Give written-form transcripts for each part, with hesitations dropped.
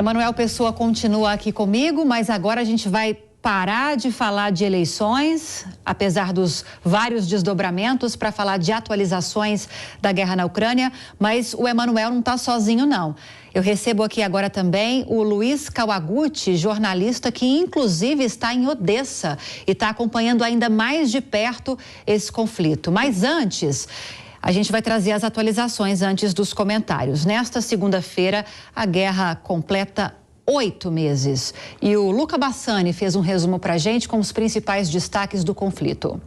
Emanuel Pessoa continua aqui comigo, mas agora a gente vai parar de falar de eleições, apesar dos vários desdobramentos, para falar de atualizações da guerra na Ucrânia, mas o Emanuel não está sozinho, não. Eu recebo aqui agora também o Luiz Kawaguchi, jornalista que inclusive está em Odessa e está acompanhando ainda mais de perto esse conflito. Mas antes, a gente vai trazer as atualizações antes dos comentários. Nesta segunda-feira, a guerra completa 8 meses. E o Luca Bassani fez um resumo para a gente com os principais destaques do conflito.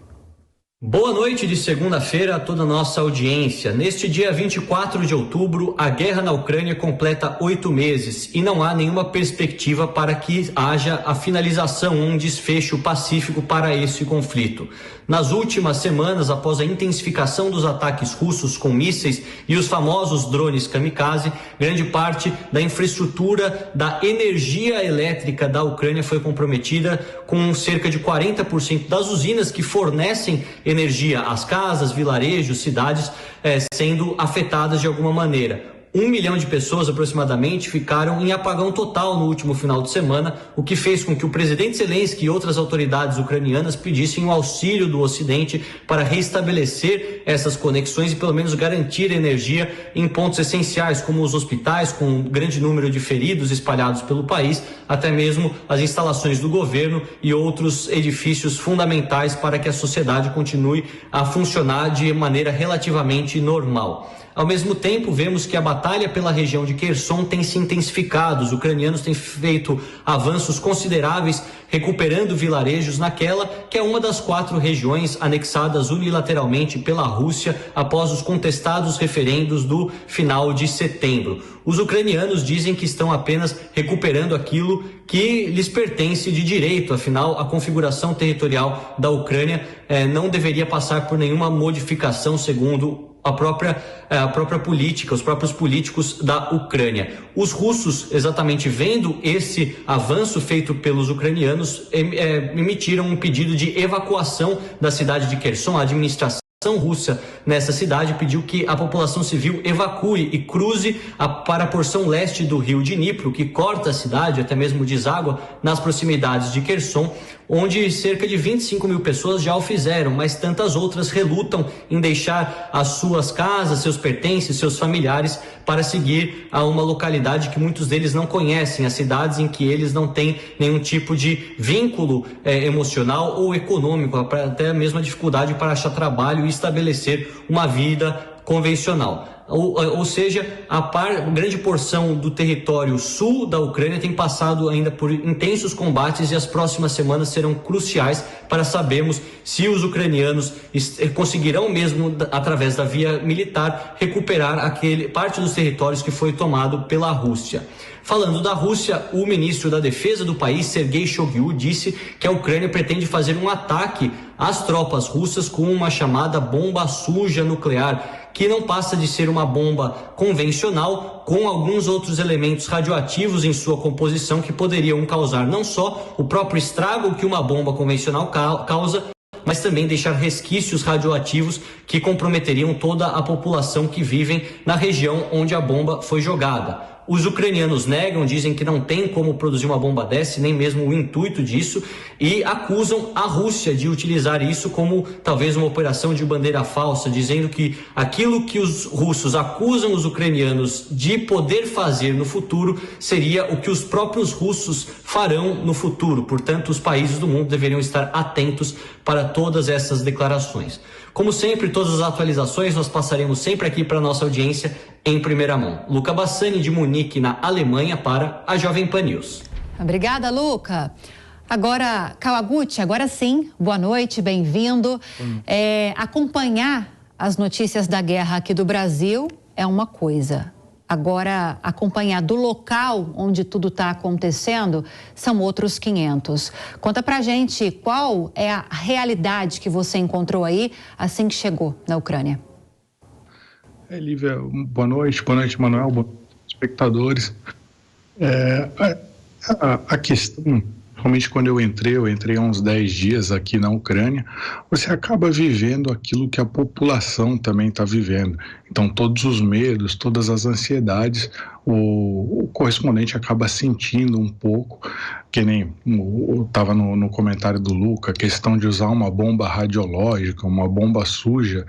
Boa noite de segunda-feira a toda a nossa audiência. Neste dia 24 de outubro, a guerra na Ucrânia completa 8 meses e não há nenhuma perspectiva para que haja a finalização, um desfecho pacífico para esse conflito. Nas últimas semanas, após a intensificação dos ataques russos com mísseis e os famosos drones kamikaze, grande parte da infraestrutura da energia elétrica da Ucrânia foi comprometida, com cerca de 40% das usinas que fornecem energia às casas, vilarejos, cidades, sendo afetadas de alguma maneira. 1 milhão de pessoas aproximadamente ficaram em apagão total no último final de semana, o que fez com que o presidente Zelensky e outras autoridades ucranianas pedissem o auxílio do Ocidente para restabelecer essas conexões e pelo menos garantir energia em pontos essenciais, como os hospitais, com um grande número de feridos espalhados pelo país, até mesmo as instalações do governo e outros edifícios fundamentais para que a sociedade continue a funcionar de maneira relativamente normal. Ao mesmo tempo, vemos que a batalha pela região de Kherson tem se intensificado. Os ucranianos têm feito avanços consideráveis, recuperando vilarejos naquela que é uma das 4 regiões anexadas unilateralmente pela Rússia após os contestados referendos do final de setembro. Os ucranianos dizem que estão apenas recuperando aquilo que lhes pertence de direito, afinal, a configuração territorial da Ucrânia não deveria passar por nenhuma modificação, segundo a própria política, os próprios políticos da Ucrânia. Os russos, exatamente vendo esse avanço feito pelos ucranianos, emitiram um pedido de evacuação da cidade de Kherson. A administração russa nessa cidade pediu que a população civil evacue e cruze para a porção leste do rio Dnipro, que corta a cidade, até mesmo deságua nas proximidades de Kherson, onde cerca de 25 mil pessoas já o fizeram, mas tantas outras relutam em deixar as suas casas, seus pertences, seus familiares para seguir a uma localidade que muitos deles não conhecem, as cidades em que eles não têm nenhum tipo de vínculo emocional ou econômico, até mesmo a dificuldade para achar trabalho e estabelecer uma vida convencional. Ou seja, grande porção do território sul da Ucrânia tem passado ainda por intensos combates e as próximas semanas serão cruciais para sabermos se os ucranianos conseguirão mesmo, através da via militar, recuperar parte dos territórios que foi tomado pela Rússia. Falando da Rússia, o ministro da Defesa do país, Sergei Shoigu, disse que a Ucrânia pretende fazer um ataque às tropas russas com uma chamada bomba suja nuclear, que não passa de ser uma bomba convencional com alguns outros elementos radioativos em sua composição que poderiam causar não só o próprio estrago que uma bomba convencional causa, mas também deixar resquícios radioativos que comprometeriam toda a população que vive na região onde a bomba foi jogada. Os ucranianos negam, dizem que não tem como produzir uma bomba dessa, nem mesmo o intuito disso, e acusam a Rússia de utilizar isso como talvez uma operação de bandeira falsa, dizendo que aquilo que os russos acusam os ucranianos de poder fazer no futuro seria o que os próprios russos farão no futuro. Portanto, os países do mundo deveriam estar atentos para todas essas declarações. Como sempre, todas as atualizações nós passaremos sempre aqui para a nossa audiência em primeira mão. Luca Bassani, de Munique, na Alemanha, para a Jovem Pan News. Obrigada, Luca. Agora, Kawaguchi, agora sim, boa noite, bem-vindo. Acompanhar as notícias da guerra aqui do Brasil é uma coisa. Agora, acompanhar do local onde tudo está acontecendo são outros 500. Conta pra gente qual é a realidade que você encontrou aí assim que chegou na Ucrânia. Lívia, boa noite, Manuel, boa noite, espectadores. A questão, realmente quando eu entrei há uns 10 dias aqui na Ucrânia, você acaba vivendo aquilo que a população também está vivendo. Então, todos os medos, todas as ansiedades, o correspondente acaba sentindo um pouco, que nem estava no comentário do Luca, a questão de usar uma bomba radiológica, uma bomba suja,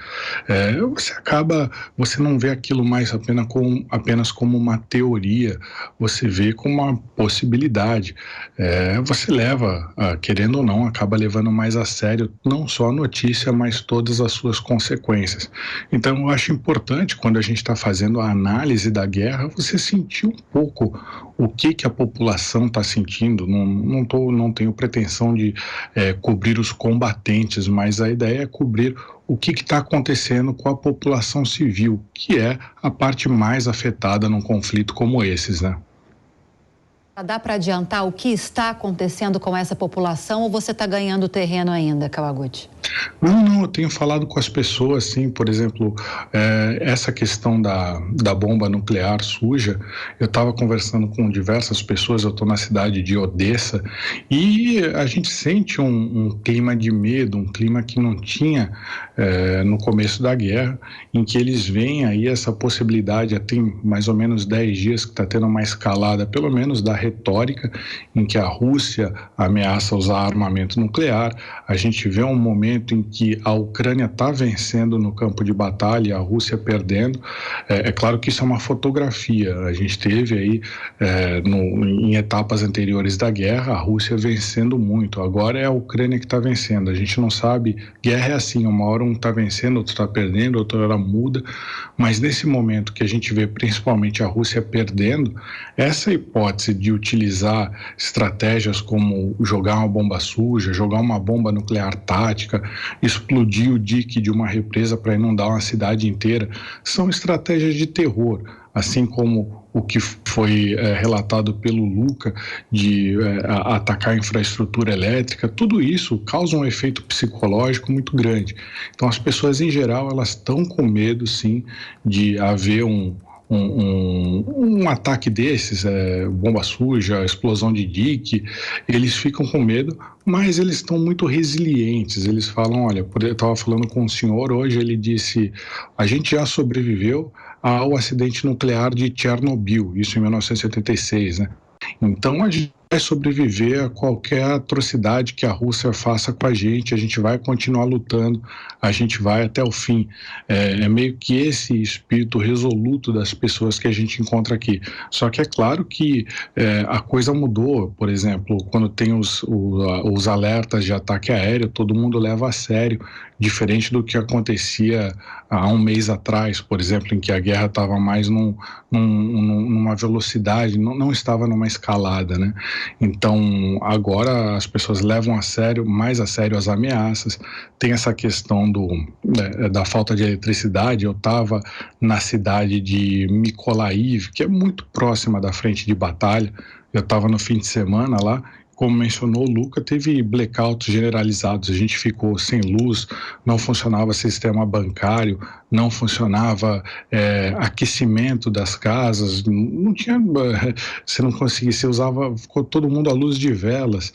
você não vê aquilo mais apenas como uma teoria, você vê como uma possibilidade. Você leva, querendo ou não, acaba levando mais a sério não só a notícia, mas todas as suas consequências. Então, eu acho importante, quando a gente está fazendo a análise da guerra, você sentir um pouco o que a população está sentindo. Não tenho pretensão de cobrir os combatentes, mas a ideia é cobrir o que está acontecendo com a população civil, que é a parte mais afetada num conflito como esses, né? Dá para adiantar o que está acontecendo com essa população ou você está ganhando terreno ainda, Kawaguchi? Não, eu tenho falado com as pessoas, sim, por exemplo, essa questão da bomba nuclear suja, eu estava conversando com diversas pessoas, eu estou na cidade de Odessa, e a gente sente um clima de medo, um clima que não tinha no começo da guerra, em que eles veem aí essa possibilidade, tem mais ou menos 10 dias que está tendo uma escalada, pelo menos da retórica, em que a Rússia ameaça usar armamento nuclear. A gente vê um momento em que a Ucrânia está vencendo no campo de batalha e a Rússia perdendo. É claro que isso é uma fotografia. A gente teve aí, em etapas anteriores da guerra, a Rússia vencendo muito. Agora é a Ucrânia que está vencendo. A gente não sabe, guerra é assim, uma hora um está vencendo, outro está perdendo, outra hora muda. Mas nesse momento que a gente vê principalmente a Rússia perdendo, essa hipótese de utilizar estratégias como jogar uma bomba suja, jogar uma bomba nuclear tática, explodir o dique de uma represa para inundar uma cidade inteira, são estratégias de terror, assim como o que foi relatado pelo Luca de atacar a infraestrutura elétrica. Tudo isso causa um efeito psicológico muito grande. Então as pessoas em geral, elas estão com medo sim de haver um ataque desses, bomba suja, explosão de dique, eles ficam com medo, mas eles estão muito resilientes. Eles falam, olha, eu estava falando com um senhor hoje, ele disse, a gente já sobreviveu ao acidente nuclear de Chernobyl, isso em 1976, né? Então a gente vai sobreviver a qualquer atrocidade que a Rússia faça com a gente vai continuar lutando, a gente vai até o fim. É meio que esse espírito resoluto das pessoas que a gente encontra aqui. Só que é claro que a coisa mudou, por exemplo, quando tem os alertas de ataque aéreo, todo mundo leva a sério, diferente do que acontecia há um mês atrás, por exemplo, em que a guerra estava mais numa velocidade, não estava numa escalada, né? Então, agora as pessoas levam mais a sério as ameaças. Tem essa questão da falta de eletricidade. Eu estava na cidade de Mykolaiv, que é muito próxima da frente de batalha. Eu estava no fim de semana lá. Como mencionou o Luca, teve blackouts generalizados, a gente ficou sem luz, não funcionava sistema bancário, não funcionava aquecimento das casas, não tinha, você não conseguia, ficou todo mundo à luz de velas,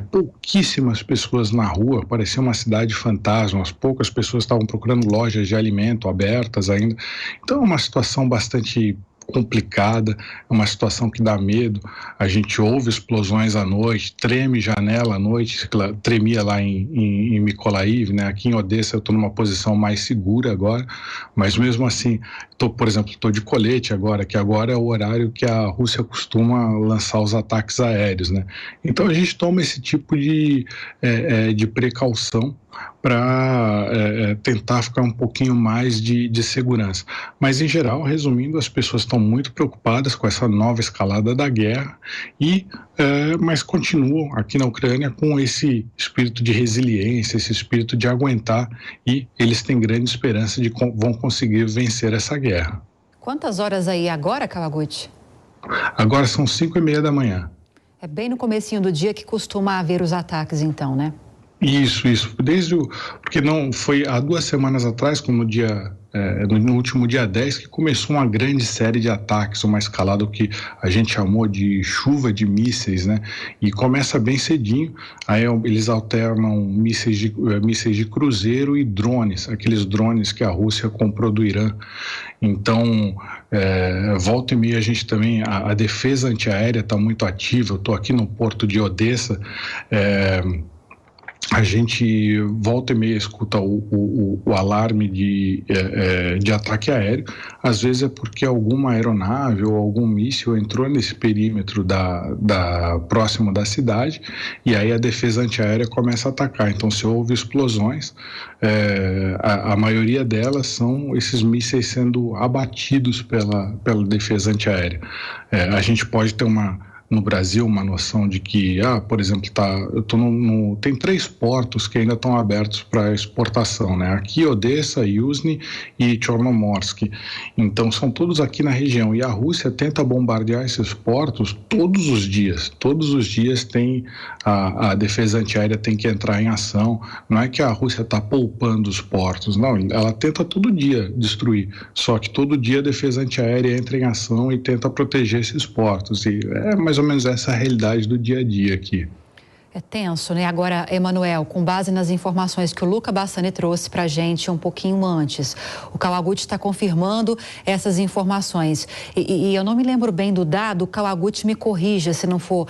pouquíssimas pessoas na rua, parecia uma cidade fantasma, poucas pessoas estavam procurando lojas de alimento abertas ainda, então é uma situação bastante complicada, é uma situação que dá medo. A gente ouve explosões à noite, treme janela à noite, tremia lá em Mykolaiv, né? Aqui em Odessa eu estou numa posição mais segura agora, mas mesmo assim, por exemplo, estou de colete agora, que agora é o horário que a Rússia costuma lançar os ataques aéreos, né? Então a gente toma esse tipo de precaução para tentar ficar um pouquinho mais de segurança. Mas, em geral, resumindo, as pessoas estão muito preocupadas com essa nova escalada da guerra, mas continuam aqui na Ucrânia com esse espírito de resiliência, esse espírito de aguentar, e eles têm grande esperança de que vão conseguir vencer essa guerra. Quantas horas aí agora, Kawaguchi? Agora são 5:30 da manhã. É bem no comecinho do dia que costuma haver os ataques, então, né? Isso. Porque não foi há 2 semanas atrás, como no último dia 10, que começou uma grande série de ataques, uma escalada que a gente chamou de chuva de mísseis, né? E começa bem cedinho, aí eles alternam mísseis de cruzeiro e drones, aqueles drones que a Rússia comprou do Irã. Então, volta e meia a gente também, a defesa antiaérea está muito ativa. Eu estou aqui no porto de Odessa, a gente volta e meia escuta o alarme de ataque aéreo. Às vezes é porque alguma aeronave ou algum míssil entrou nesse perímetro próximo da cidade, e aí a defesa antiaérea começa a atacar. Então, se houve explosões, a maioria delas são esses mísseis sendo abatidos pela defesa antiaérea. A gente pode ter no Brasil uma noção de que, por exemplo, tem 3 portos que ainda estão abertos para exportação, né? Aqui, Odessa, Yuzhny e Chornomorsk. Então, são todos aqui na região. E a Rússia tenta bombardear esses portos todos os dias. Todos os dias a defesa antiaérea tem que entrar em ação. Não é que a Rússia está poupando os portos, não. Ela tenta todo dia destruir. Só que todo dia a defesa antiaérea entra em ação e tenta proteger esses portos. E é mais ou menos essa a realidade do dia a dia aqui. É tenso, né? Agora, Emanuel, com base nas informações que o Luca Bassani trouxe para a gente um pouquinho antes, o Kawaguchi está confirmando essas informações. E eu não me lembro bem do dado, o Kawaguchi me corrija se não for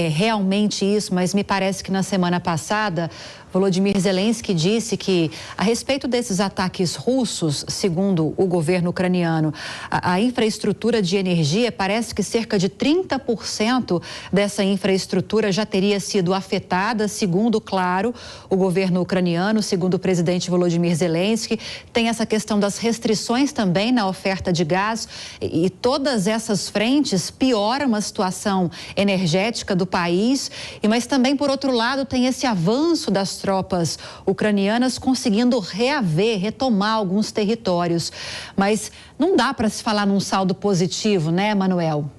realmente isso, mas me parece que na semana passada Volodymyr Zelensky disse que, a respeito desses ataques russos, segundo o governo ucraniano, a infraestrutura de energia, parece que cerca de 30% dessa infraestrutura já teria sido afetada, segundo, claro, o governo ucraniano, segundo o presidente Volodymyr Zelensky. Tem essa questão das restrições também na oferta de gás, e todas essas frentes pioram a situação energética do país, mas também, por outro lado, tem esse avanço das tropas ucranianas conseguindo retomar alguns territórios. Mas não dá para se falar num saldo positivo, né, Manuel?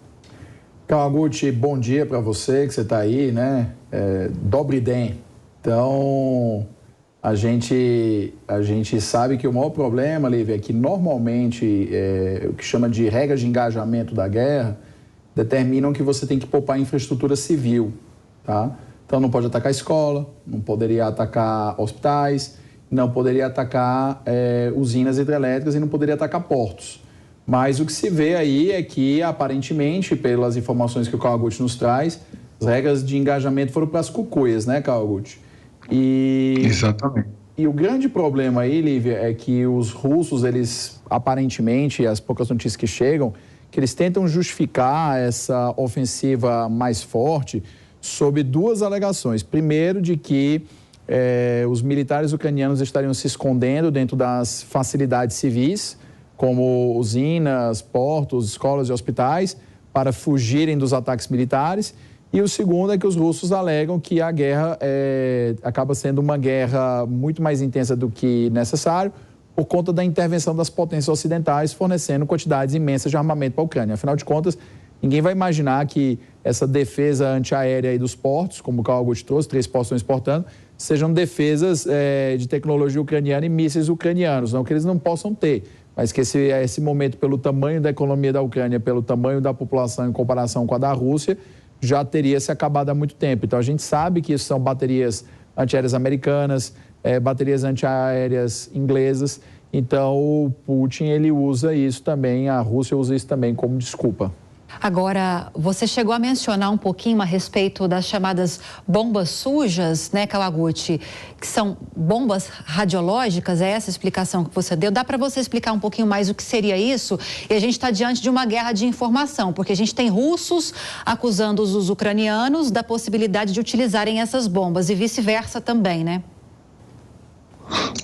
Kawaguchi, bom dia para você que você está aí, né? Dobry den. Então, a gente sabe que o maior problema, Lívia, é que normalmente o que chama de regras de engajamento da guerra determinam que você tem que poupar infraestrutura civil, tá? Então, não pode atacar escola, não poderia atacar hospitais, não poderia atacar usinas hidrelétricas e não poderia atacar portos. Mas o que se vê aí é que, aparentemente, pelas informações que o Kawaguchi nos traz, as regras de engajamento foram para as cucuias, né, Kawaguchi? Exatamente. E o grande problema aí, Lívia, é que os russos, eles, aparentemente, as poucas notícias que chegam, que eles tentam justificar essa ofensiva mais forte sob 2 alegações. Primeiro, de que os militares ucranianos estariam se escondendo dentro das facilidades civis, como usinas, portos, escolas e hospitais, para fugirem dos ataques militares. E o segundo é que os russos alegam que a guerra acaba sendo uma guerra muito mais intensa do que necessário, por conta da intervenção das potências ocidentais, fornecendo quantidades imensas de armamento para a Ucrânia. Afinal de contas, ninguém vai imaginar que essa defesa antiaérea aí dos portos, como o Kawaguchi trouxe, 3 portos estão exportando, sejam defesas de tecnologia ucraniana e mísseis ucranianos. Não que eles não possam ter, mas que esse momento, pelo tamanho da economia da Ucrânia, pelo tamanho da população em comparação com a da Rússia, já teria se acabado há muito tempo. Então, a gente sabe que isso são baterias antiaéreas americanas, baterias antiaéreas inglesas. Então, o Putin, ele usa isso também, a Rússia usa isso também como desculpa. Agora, você chegou a mencionar um pouquinho a respeito das chamadas bombas sujas, né, Kawaguchi, que são bombas radiológicas, é essa a explicação que você deu? Dá para você explicar um pouquinho mais o que seria isso? E a gente está diante de uma guerra de informação, porque a gente tem russos acusando os ucranianos da possibilidade de utilizarem essas bombas e vice-versa também, né?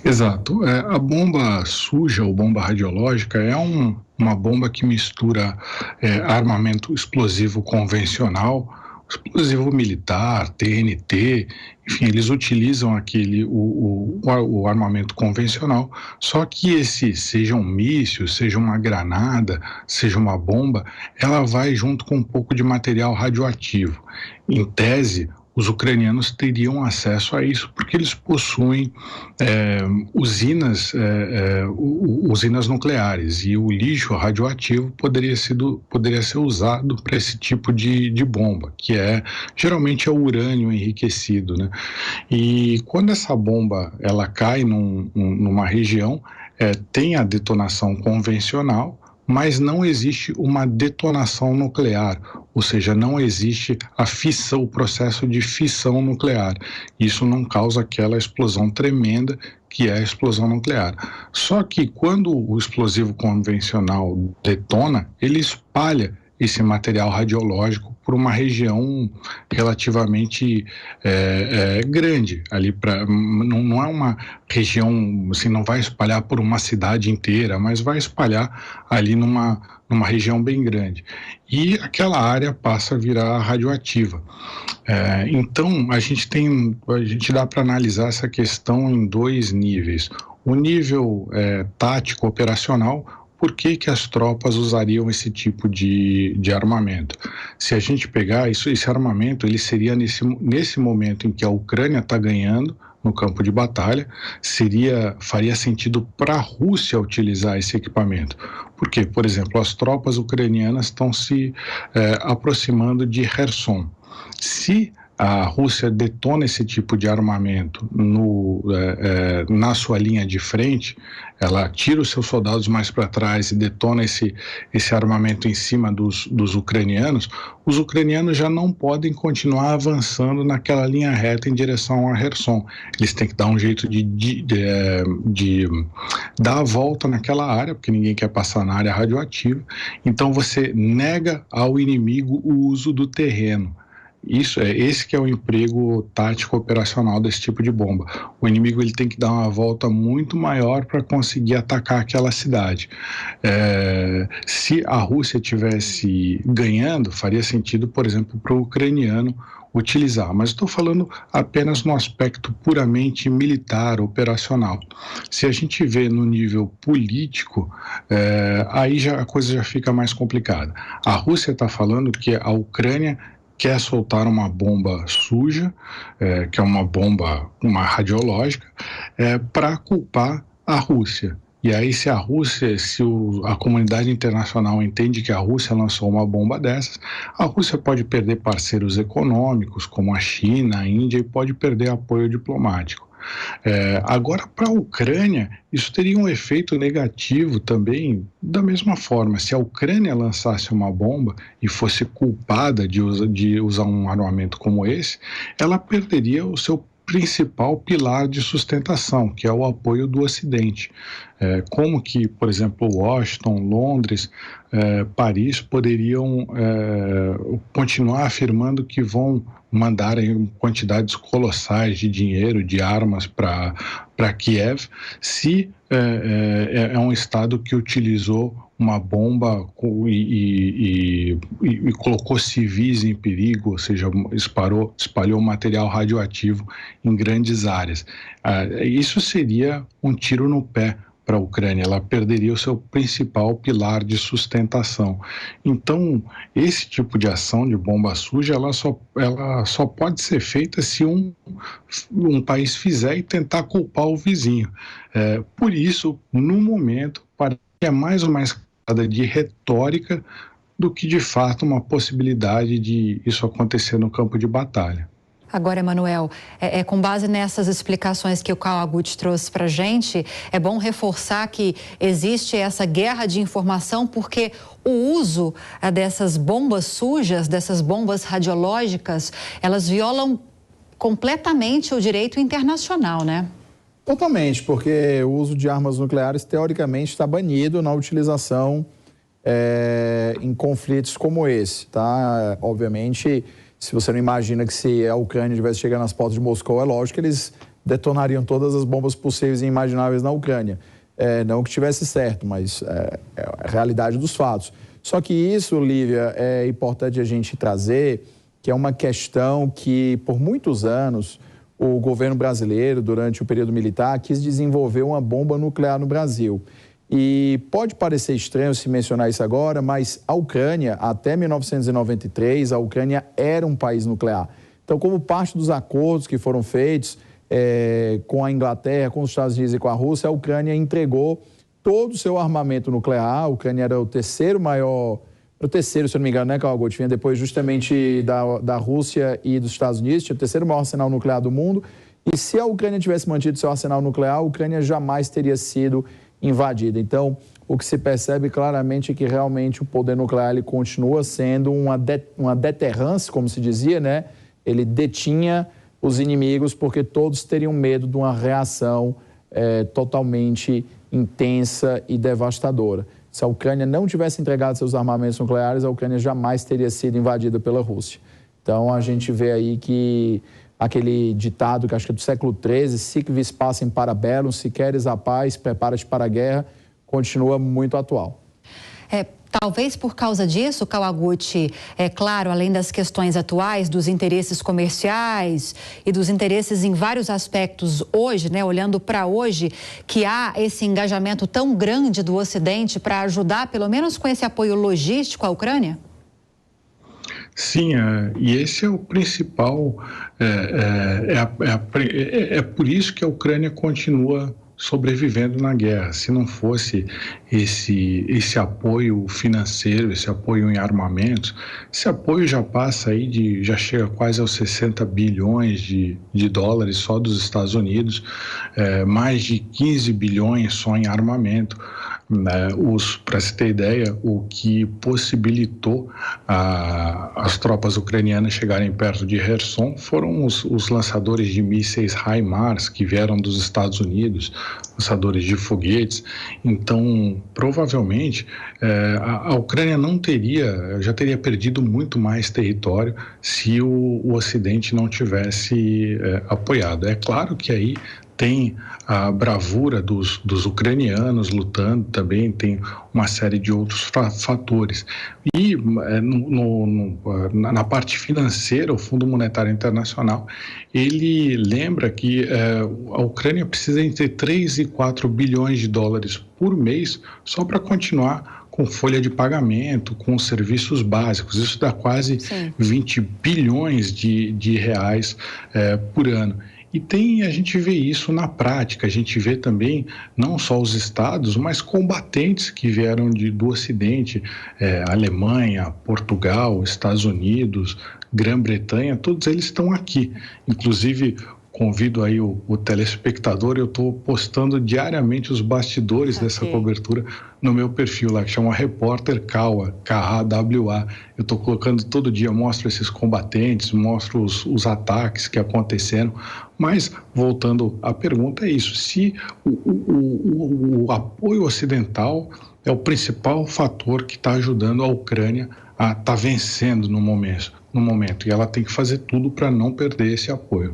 Exato. A bomba suja ou bomba radiológica é uma bomba que mistura armamento explosivo convencional, explosivo militar, TNT, enfim, eles utilizam o armamento convencional, só que seja um míssil, seja uma granada, seja uma bomba, ela vai junto com um pouco de material radioativo. Em tese, os ucranianos teriam acesso a isso, porque eles possuem usinas nucleares, e o lixo radioativo poderia ser usado para esse tipo de bomba, que geralmente é o urânio enriquecido, né? E quando essa bomba ela cai numa região, tem a detonação convencional, mas não existe uma detonação nuclear, ou seja, não existe o processo de fissão nuclear. Isso não causa aquela explosão tremenda que é a explosão nuclear. Só que quando o explosivo convencional detona, ele espalha esse material radiológico por uma região relativamente grande ali, não é uma região assim, não vai espalhar por uma cidade inteira, mas vai espalhar ali numa região bem grande, e aquela área passa a virar radioativa. Então a gente dá para analisar essa questão em 2 níveis: o nível tático operacional. Por que as tropas usariam esse tipo de armamento? Se a gente pegar esse armamento, ele seria nesse momento em que a Ucrânia está ganhando no campo de batalha, faria sentido para a Rússia utilizar esse equipamento. Porque, por exemplo, as tropas ucranianas estão se aproximando de Kherson. Se a Rússia detona esse tipo de armamento na sua linha de frente, ela tira os seus soldados mais para trás e detona esse armamento em cima dos ucranianos, os ucranianos já não podem continuar avançando naquela linha reta em direção a Kherson. Eles têm que dar um jeito de dar a volta naquela área, porque ninguém quer passar na área radioativa. Então você nega ao inimigo o uso do terreno. Esse que é o emprego tático operacional desse tipo de bomba. O inimigo ele tem que dar uma volta muito maior para conseguir atacar aquela cidade. Se a Rússia estivesse ganhando, faria sentido, por exemplo, para o ucraniano utilizar, mas estou falando apenas no aspecto puramente militar, operacional. Se a gente vê no nível político, aí a coisa já fica mais complicada. A Rússia está falando que a Ucrânia quer soltar uma bomba suja, que é uma radiológica, para culpar a Rússia. E aí, se a comunidade internacional entende que a Rússia lançou uma bomba dessas, a Rússia pode perder parceiros econômicos, como a China, a Índia, e pode perder apoio diplomático. Agora, para a Ucrânia, isso teria um efeito negativo também, da mesma forma. Se a Ucrânia lançasse uma bomba e fosse culpada de usar um armamento como esse, ela perderia o seu principal pilar de sustentação, que é o apoio do Ocidente. Como que, por exemplo, Washington, Londres, Paris poderiam continuar afirmando que vão mandar quantidades colossais de dinheiro, de armas para Kiev, se é um Estado que utilizou uma bomba e colocou civis em perigo, ou seja, espalhou material radioativo em grandes áreas. Isso seria um tiro no pé para a Ucrânia, ela perderia o seu principal pilar de sustentação. Então, esse tipo de ação de bomba suja, ela só pode ser feita se um país fizer e tentar culpar o vizinho. Por isso, no momento, parece que é mais uma escada de retórica do que, de fato, uma possibilidade de isso acontecer no campo de batalha. Agora, Emanuel, com base nessas explicações que o Kawaguchi trouxe para a gente, é bom reforçar que existe essa guerra de informação porque o uso dessas bombas sujas, dessas bombas radiológicas, elas violam completamente o direito internacional, né? Totalmente, porque o uso de armas nucleares, teoricamente, está banido na utilização em conflitos como esse, tá? Obviamente, se você não imagina que se a Ucrânia tivesse chegado nas portas de Moscou, é lógico que eles detonariam todas as bombas possíveis e imagináveis na Ucrânia. Não que tivesse certo, mas é a realidade dos fatos. Só que isso, Lívia, é importante a gente trazer, que é uma questão que, por muitos anos, o governo brasileiro, durante o período militar, quis desenvolver uma bomba nuclear no Brasil. E pode parecer estranho se mencionar isso agora, mas a Ucrânia, até 1993, a Ucrânia era um país nuclear. Então, como parte dos acordos que foram feitos com a Inglaterra, com os Estados Unidos e com a Rússia, a Ucrânia entregou todo o seu armamento nuclear. A Ucrânia era o terceiro maior, se eu não me engano, né, Kawaguchi? Vinha depois justamente da Rússia e dos Estados Unidos, tinha o terceiro maior arsenal nuclear do mundo. E se a Ucrânia tivesse mantido seu arsenal nuclear, a Ucrânia jamais teria sido invadida. Então, o que se percebe claramente é que realmente o poder nuclear ele continua sendo uma deterrência, como se dizia, né? Ele detinha os inimigos porque todos teriam medo de uma reação totalmente intensa e devastadora. Se a Ucrânia não tivesse entregado seus armamentos nucleares, a Ucrânia jamais teria sido invadida pela Rússia. Então, a gente vê aí que aquele ditado, que acho que é do século XIII, sic vis pacem para bellum, se queres a paz, prepara-te para a guerra, continua muito atual. Talvez por causa disso, Kawaguchi, é claro, além das questões atuais, dos interesses comerciais e dos interesses em vários aspectos hoje, né, olhando para hoje, que há esse engajamento tão grande do Ocidente para ajudar, pelo menos com esse apoio logístico à Ucrânia? Sim, e esse é o principal, é por isso que a Ucrânia continua sobrevivendo na guerra. Se não fosse esse apoio financeiro, esse apoio em armamentos, esse apoio já passa aí já chega quase aos 60 bilhões de dólares só dos Estados Unidos, mais de 15 bilhões só em armamento. Para se ter ideia, o que possibilitou as tropas ucranianas chegarem perto de Kherson foram os lançadores de mísseis HIMARS que vieram dos Estados Unidos, lançadores de foguetes. Então, provavelmente, a Ucrânia já teria perdido muito mais território se o Ocidente não tivesse apoiado. É claro que aí tem a bravura dos ucranianos lutando também, tem uma série de outros fatores. E na parte financeira, o Fundo Monetário Internacional, ele lembra que a Ucrânia precisa entre 3 e 4 bilhões de dólares por mês só para continuar com folha de pagamento, com serviços básicos. Isso dá quase 20 bilhões de reais por ano. E a gente vê isso na prática, a gente vê também não só os estados, mas combatentes que vieram do Ocidente, Alemanha, Portugal, Estados Unidos, Grã-Bretanha, todos eles estão aqui. Inclusive, convido aí o telespectador, eu estou postando diariamente os bastidores dessa cobertura no meu perfil lá, que chama Repórter Kawa, K-A-W-A. Eu estou colocando todo dia, mostro esses combatentes, mostro os ataques que aconteceram, mas, voltando à pergunta, é isso, se o apoio ocidental é o principal fator que está ajudando a Ucrânia a estar vencendo no momento, e ela tem que fazer tudo para não perder esse apoio.